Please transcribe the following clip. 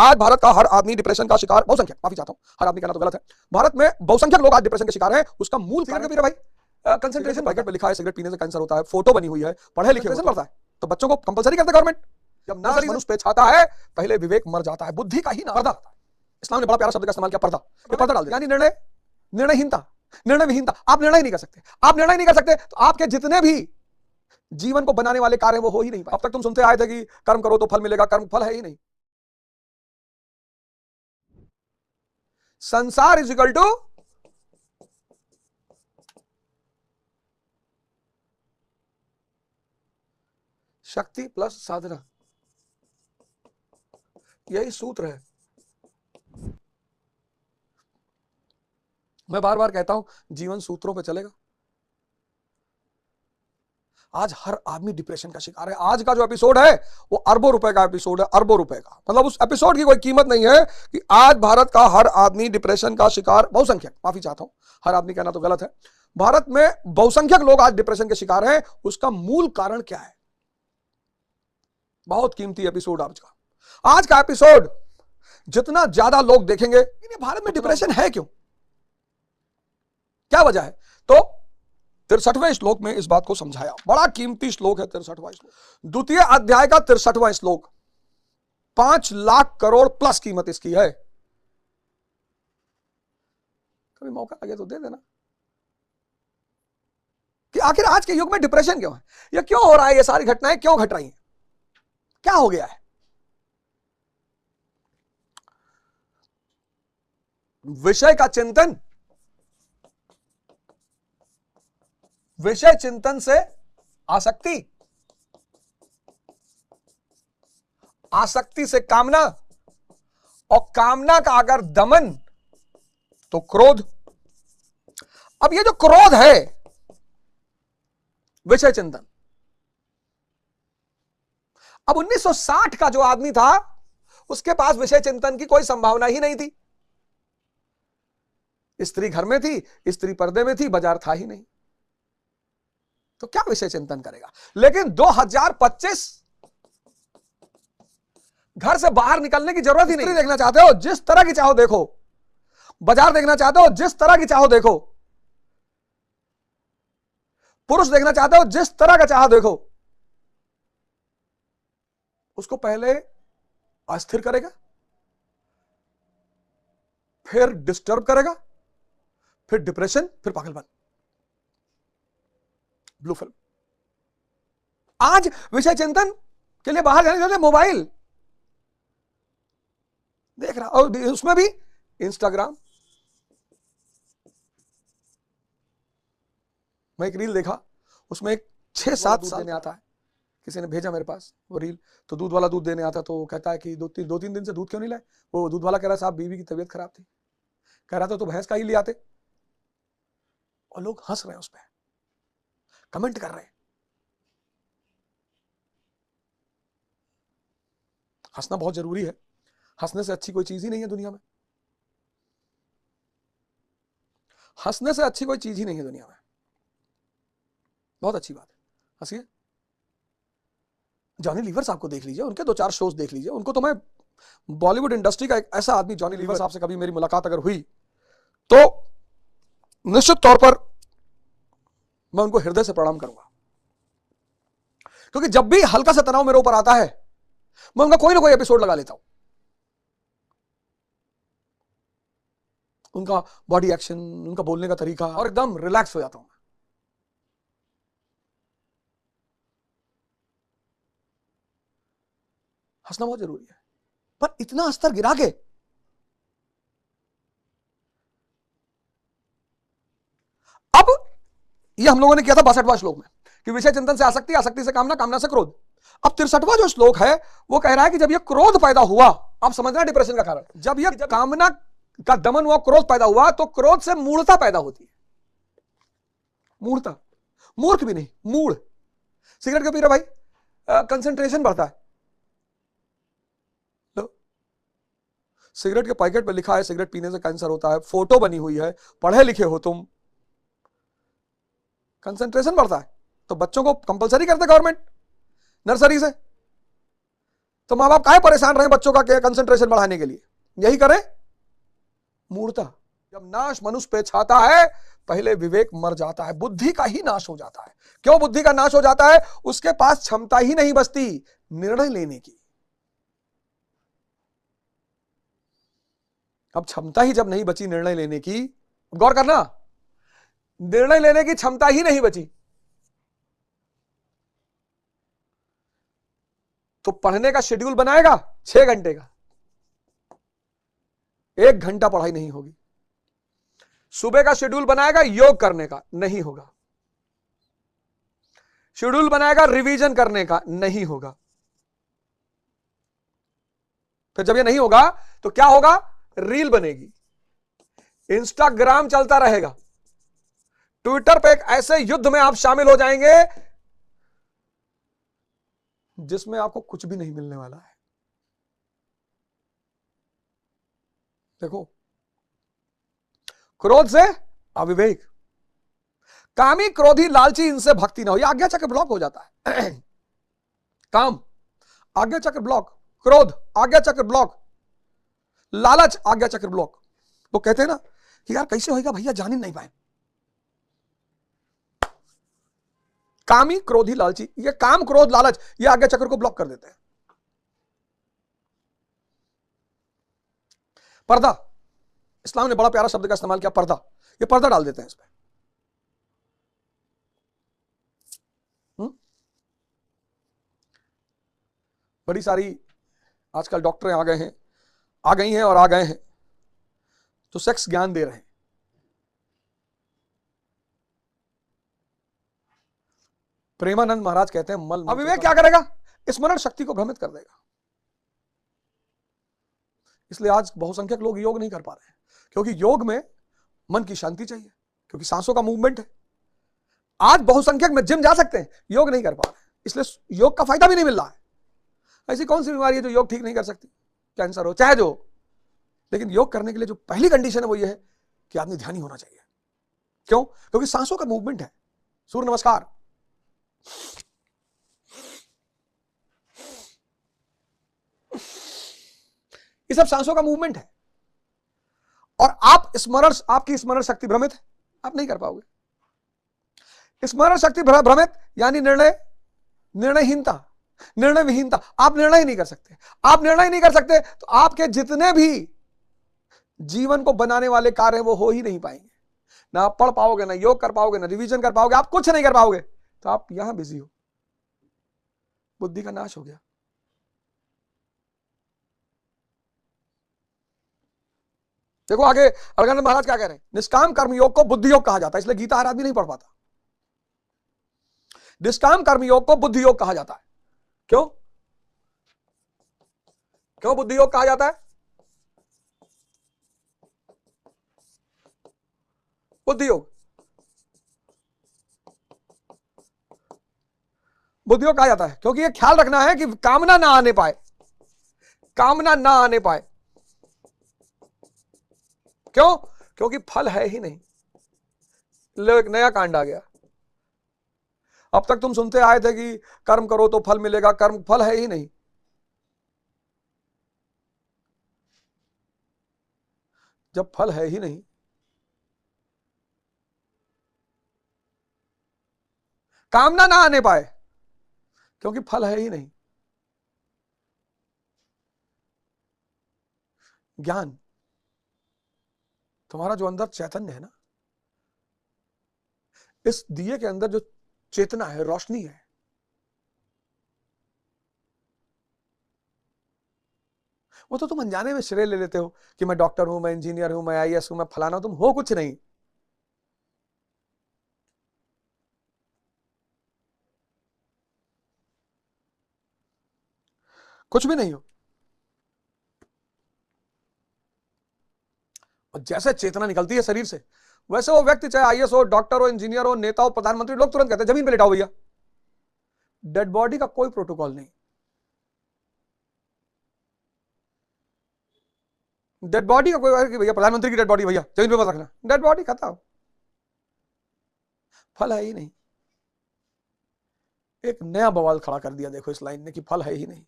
आज भारत का हर आदमी डिप्रेशन का शिकार, बहुसंख्यक, माफी चाहता हूं, हर आदमी कहना तो गलत है, भारत में बहुसंख्यक लोग आज डिप्रेशन के शिकार हैं। उसका मूल सिगरेट पी रहे भाई, कंसंट्रेशन पैकेट पे लिखा है सिगरेट पीने से कैंसर होता है, फोटो बनी हुई है, पढ़े लिखे पड़ता है, तो बच्चों को कंपलसरी करते गवर्नमेंट। जब नजर मनुष्य पे छाता है पहले विवेक मर जाता है, बुद्धि का ही ना पर्दा। इस्लाम ने बड़ा प्यारा शब्द का इस्तेमाल किया, पर्दा। ये पर्दा डाल दिया, यानी निर्णयहीनता, निर्णय विहीनता। आप निर्णय नहीं कर सकते, आप निर्णय नहीं कर सकते तो आपके जितने भी जीवन को बनाने वाले कार्य वो हो ही नहीं पाए। अब तक तुम सुनते आए थे कि कर्म करो तो फल मिलेगा, कर्म फल है ही नहीं। संसार इज इक्वल टू शक्ति प्लस साधना, यही सूत्र है। मैं बार बार कहता हूं जीवन सूत्रों पे चलेगा। आज हर आदमी डिप्रेशन का शिकार है। आज का जो एपिसोड है वो अरबों रुपए का एपिसोड है, अरबों रुपए का। मतलब उस एपिसोड की कोई कीमत नहीं है कि आज भारत का हर आदमी डिप्रेशन का शिकार, बहुसंख्यक, माफी चाहता हूं, हर आदमी कहना तो गलत है, भारत में बहुसंख्यक लोग आज डिप्रेशन के शिकार हैं। उसका मूल कारण क्या है? बहुत कीमती एपिसोड आज का एपिसोड जितना ज्यादा लोग देखेंगे, भारत में डिप्रेशन है क्यों, क्या वजह है, तो 63वें श्लोक में इस बात को समझाया। बड़ा कीमती श्लोक है 63वां श्लोक, द्वितीय अध्याय का 63वां श्लोक। 5 लाख करोड़ प्लस कीमत इसकी है। कभी मौका लगे तो दे देना कि आखिर आज के युग में डिप्रेशन क्यों है, ये क्यों हो रहा है, ये सारी घटनाएं क्यों घट रही हैं, क्या हो गया है। विषय का चिंतन, विषय चिंतन से आसक्ति, आसक्ति से कामना, और कामना का अगर दमन तो क्रोध। अब ये जो क्रोध है, विषय चिंतन, अब 1960 का जो आदमी था उसके पास विषय चिंतन की कोई संभावना ही नहीं थी। स्त्री घर में थी, स्त्री पर्दे में थी, बाजार था ही नहीं, तो क्या विषय चिंतन करेगा। लेकिन 2025 घर से बाहर निकलने की जरूरत ही नहीं। देखना चाहते हो जिस तरह की चाहो देखो, बाजार देखना चाहते हो जिस तरह की चाहो देखो, पुरुष देखना चाहते हो जिस तरह का चाहो देखो, उसको पहले अस्थिर करेगा, फिर डिस्टर्ब करेगा, फिर डिप्रेशन, फिर पागलपन। Blue film. आज विषय चिंतन के लिए बाहर जाने के लिए मोबाइल देख रहा, और उसमें भी इंस्टाग्राम। मैं एक रील देखा, उसमें एक 6-7 साल में आता है, किसी ने भेजा मेरे पास वो रील, तो दूध वाला दूध देने आता, तो कहता है कि 2-3 दिन से दूध क्यों नहीं लाए। वो दूध वाला कह रहा साहब बीवी की तबीयत खराब थी। कह रहा था तो भैंस का ही ले आते। और लोग हंस रहे हैं, उस पर कमेंट कर रहे हैं। हंसना बहुत जरूरी है, हंसने से अच्छी कोई चीज ही नहीं है दुनिया में, हंसने से अच्छी कोई चीज ही नहीं है दुनिया में। बहुत अच्छी बात है, हंसिए। जॉनी लीवर साहब को देख लीजिए, उनके 2-4 शोज देख लीजिए। उनको तो मैं, बॉलीवुड इंडस्ट्री का एक ऐसा आदमी जॉनी लीवर साहब से कभी मेरी मुलाकात अगर हुई तो निश्चित तौर पर मैं उनको हृदय से प्रणाम करूंगा, क्योंकि जब भी हल्का सा तनाव मेरे ऊपर आता है मैं उनका कोई ना कोई एपिसोड लगा लेता हूं। उनका बॉडी एक्शन, उनका बोलने का तरीका, और एकदम रिलैक्स हो जाता हूं। हंसना बहुत जरूरी है, पर इतना स्तर गिरा के अब ये हम लोगों ने किया था 62वां श्लोक में कि विषय चिंतन से आसक्ति, आसक्ति से कामना, कामना से क्रोध। अब 63वां जो श्लोक है वो कह रहा है कि जब ये क्रोध पैदा हुआ, आप समझना डिप्रेशन का कारण, जब ये कामना का दमन हुआ, क्रोध पैदा हुआ, तो क्रोध से मूढ़ता पैदा होती है। मूढ़ता, मूर्ख भी नहीं, मूढ़। सिगरेट क्यों पी रहा भाई? कंसंट्रेशन बढ़ता है। सिगरेट के पैकेट पे लिखा है सिगरेट पीने से कैंसर होता है, फोटो बनी हुई है, पढ़े लिखे हो तुम, कंसंट्रेशन बढ़ता है। तो बच्चों को कंपलसरी करते गवर्नमेंट नर्सरी से, तो माँ बाप काहे परेशान रहे बच्चों का कंसंट्रेशन बढ़ाने के लिए? यही करें मूर्ता। जब नाश मनुष्य पे छाता है, पहले विवेक मर जाता है, बुद्धि का ही नाश हो जाता है। क्यों बुद्धि का नाश हो जाता है? उसके पास क्षमता ही नहीं बचती निर्णय लेने की। अब क्षमता ही जब नहीं बची निर्णय लेने की, गौर करना, निर्णय लेने की क्षमता ही नहीं बची, तो पढ़ने का शेड्यूल बनाएगा 6 घंटे का, 1 घंटा पढ़ाई नहीं होगी। सुबह का शेड्यूल बनाएगा योग करने का, नहीं होगा। शेड्यूल बनाएगा रिवीजन करने का, नहीं होगा। फिर जब ये नहीं होगा तो क्या होगा? रील बनेगी, इंस्टाग्राम चलता रहेगा, ट्विटर पे एक ऐसे युद्ध में आप शामिल हो जाएंगे जिसमें आपको कुछ भी नहीं मिलने वाला है। देखो, क्रोध से अविवेक, कामी क्रोधी लालची इनसे भक्ति ना हो, यह आज्ञा चक्र ब्लॉक हो जाता है। काम आज्ञा चक्र ब्लॉक, क्रोध आज्ञा चक्र ब्लॉक, लालच आज्ञा चक्र ब्लॉक। तो कहते हैं ना कि यार कैसे होएगा भैया, जान ही नहीं पाए। कामी क्रोधी लालची, ये काम क्रोध लालच ये आज्ञा चक्र को ब्लॉक कर देते हैं। पर्दा, इस्लाम ने बड़ा प्यारा शब्द का इस्तेमाल किया, पर्दा। ये पर्दा डाल देते हैं इस पे। बड़ी सारी आजकल डॉक्टरें आ गए हैं, आ गई हैं और आ गए हैं, तो सेक्स ज्ञान दे रहे हैं। प्रेमानंद महाराज कहते हैं मल अविवेक क्या करेगा? स्मरण शक्ति को भ्रमित कर देगा। इसलिए आज बहुसंख्यक लोग योग नहीं कर पा रहे हैं, क्योंकि योग में मन की शांति चाहिए, क्योंकि सांसों का मूवमेंट है। आज बहुसंख्यक में जिम जा सकते हैं, योग नहीं कर पा रहे हैं, इसलिए योग का फायदा भी नहीं मिल रहा है। ऐसी कौन सी बीमारी है जो योग ठीक नहीं कर सकती? कैंसर हो चाहे जो, लेकिन योग करने के लिए जो पहली कंडीशन है वो ये है कि आदमी ध्यानी होना चाहिए। क्यों? क्योंकि सांसों का मूवमेंट है। सूर्य नमस्कार, ये सब सांसों का मूवमेंट है, और आपकी स्मरण शक्ति भ्रमित है, आप नहीं कर पाओगे। स्मरण शक्ति भ्रमित यानी निर्णयहीनता, निर्णय विहीनता। आप निर्णय ही नहीं कर सकते। आप निर्णय नहीं कर सकते तो आपके जितने भी जीवन को बनाने वाले कार्य वो हो ही नहीं पाएंगे। ना आप पढ़ पाओगे, ना योग कर पाओगे, ना रिवीजन कर पाओगे, आप कुछ नहीं कर पाओगे। तो आप यहां बिजी हो, बुद्धि का नाश हो गया। देखो आगे अलगनंद महाराज क्या कह रहे हैं, निष्काम कर्मयोग को बुद्धि योग कहा जाता है, इसलिए गीता हर आदमी नहीं पढ़ पाता। निष्काम कर्मयोग को बुद्धि योग कहा जाता है। क्यों? क्यों बुद्धि योग कहा जाता है? बुद्धि योग कहा जाता है क्योंकि यह ख्याल रखना है कि कामना ना आने पाए, कामना ना आने पाए। क्यों? क्योंकि फल है ही नहीं। लो एक नया कांड आ गया। अब तक तुम सुनते आए थे कि कर्म करो तो फल मिलेगा, कर्म फल है ही नहीं। जब फल है ही नहीं, कामना ना आने पाए क्योंकि फल है ही नहीं। ज्ञान, तुम्हारा जो अंदर चैतन्य है ना, इस दिए के अंदर जो चेतना है, रोशनी है, वो तो तुम अनजाने में श्रेय ले लेते हो कि मैं डॉक्टर हूं, मैं इंजीनियर हूं, मैं आईएएस हूं, मैं फलाना हूं। तुम हो कुछ नहीं। कुछ भी नहीं हो। और जैसे चेतना निकलती है शरीर से, वैसे वो व्यक्ति चाहे आईएएस हो, डॉक्टर हो, इंजीनियर हो, नेता हो, प्रधानमंत्री, लोग तुरंत कहते हैं जमीन पे लेटाओ भैया। डेड बॉडी का कोई प्रोटोकॉल नहीं। डेड बॉडी का कोई भैया प्रधानमंत्री की डेड बॉडी भैया जमीन पे मत रखना, डेड बॉडी खत्म। फल है ही नहीं। एक नया बवाल खड़ा कर दिया देखो इस लाइन ने कि फल है ही नहीं।